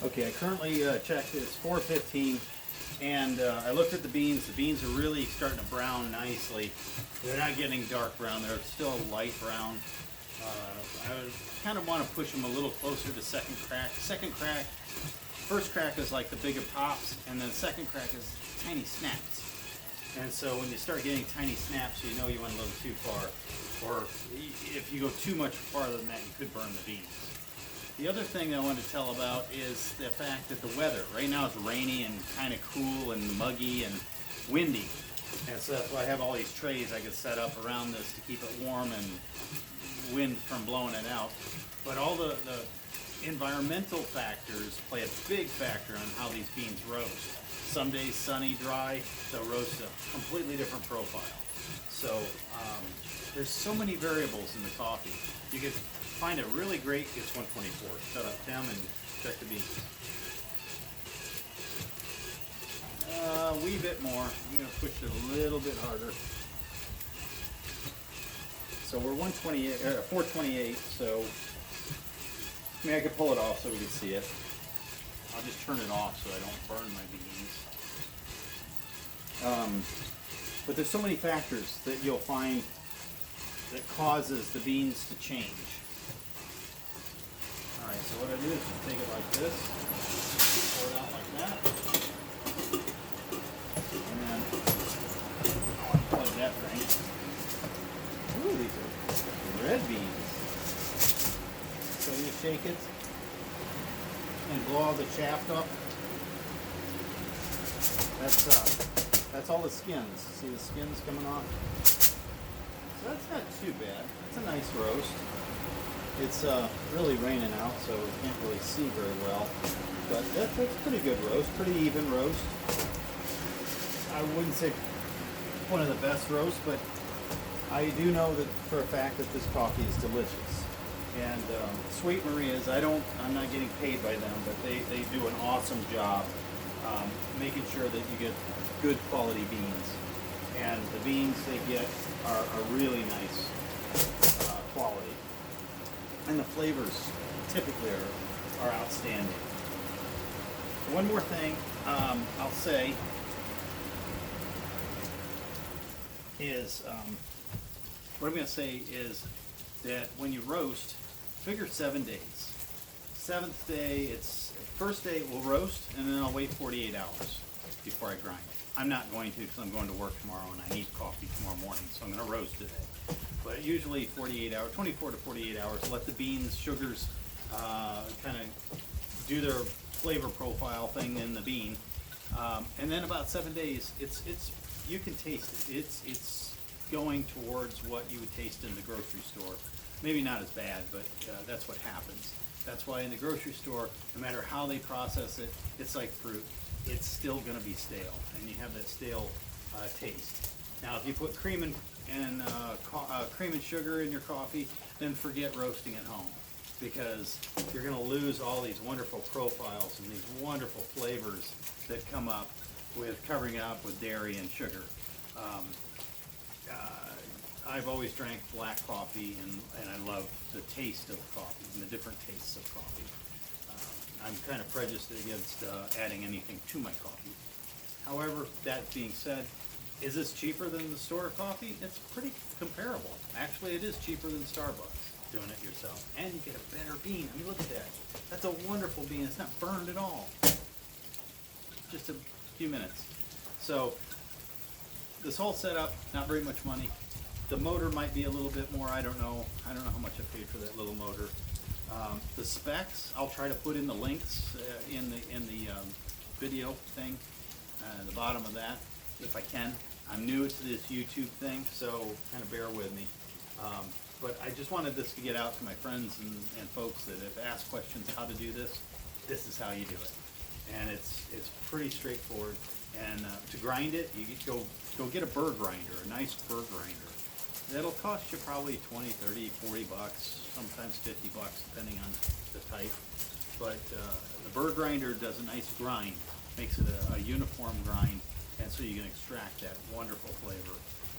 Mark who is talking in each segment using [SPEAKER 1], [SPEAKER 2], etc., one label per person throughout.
[SPEAKER 1] Okay, I currently checked. It's 4:15, and I looked at the beans. The beans are really starting to brown nicely. They're not getting dark brown. They're still light brown. I kind of want to push them a little closer to second crack. Second crack, first crack is like the bigger pops, and then second crack is tiny snaps. And so when you start getting tiny snaps, you know you went a little too far. Or if you go too much farther than that, you could burn the beans. The other thing I wanted to tell about is the fact that the weather, right now it's rainy and kind of cool and muggy and windy. And so that's why I have all these trays I could set up around this to keep it warm and wind from blowing it out. But all the environmental factors play a big factor on how these beans roast. Some days sunny, dry, they'll roast a completely different profile. So there's so many variables in the coffee. You could find it really great. It's 124. Shut up, Tim, and check the beans. A wee bit more. I'm going to push it a little bit harder. So we're 428. So I mean, I could pull it off so we can see it. I'll just turn it off so I don't burn my beans. But there's so many factors that you'll find that causes the beans to change. Alright, so what I do is just take it like this, pour it out like that, and then plug that thing. Ooh, these are red beans. So you shake it and blow all the chaff up. That's all the skins. See the skins coming off? So that's not too bad. That's a nice roast. It's really raining out, so we can't really see very well. But that's a pretty good roast, pretty even roast. I wouldn't say one of the best roasts, but I do know that for a fact that this coffee is delicious. And Sweet Maria's, I'm not getting paid by them, but they do an awesome job making sure that you get good quality beans. And the beans they get are really nice quality. And the flavors typically are outstanding. One more thing I'll say is, what I'm going to say is that when you roast, figure 7 days. Seventh day, first day it will roast, and then I'll wait 48 hours before I grind it. I'm not going to because I'm going to work tomorrow and I need coffee tomorrow morning, so I'm going to roast today. But usually 48 hours, 24 to 48 hours, let the beans, sugars kind of do their flavor profile thing in the bean. And then about 7 days, you can taste it. It's going towards what you would taste in the grocery store. Maybe not as bad, but that's what happens. That's why in the grocery store, no matter how they process it, it's like fruit. It's still going to be stale, and you have that stale taste. Now, if you put cream and sugar in your coffee, then forget roasting at home, because you're going to lose all these wonderful profiles and these wonderful flavors that come up with covering it up with dairy and sugar. I've always drank black coffee, and I love the taste of coffee and the different tastes of coffee. I'm kind of prejudiced against adding anything to my coffee. However, that being said, is this cheaper than the store coffee? It's pretty comparable. Actually, it is cheaper than Starbucks doing it yourself. And you get a better bean. I mean, look at that. That's a wonderful bean. It's not burned at all. Just a few minutes. So, this whole setup, not very much money. The motor might be a little bit more. I don't know how much I paid for that little motor. The specs, I'll try to put in the links in the video thing, the bottom of that, if I can. I'm new to this YouTube thing, so kind of bear with me. But I just wanted this to get out to my friends and folks that have asked questions how to do this. This is how you do it, and it's pretty straightforward. And to grind it, you go get a burr grinder, a nice burr grinder. That'll cost you probably 20, 30, 40 bucks, sometimes 50 bucks, depending on the type. But the burr grinder does a nice grind, makes it a uniform grind, and so you can extract that wonderful flavor.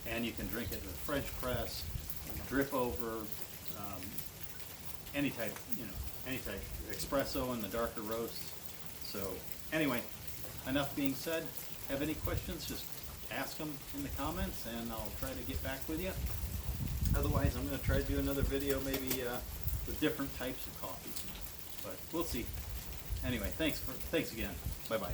[SPEAKER 1] And you can drink it with a French press, drip over, any type, espresso in the darker roasts. So anyway, enough being said. Have any questions, just ask them in the comments and I'll try to get back with you. Otherwise, I'm going to try to do another video maybe with different types of coffee. But we'll see. Anyway, thanks again. Bye-bye.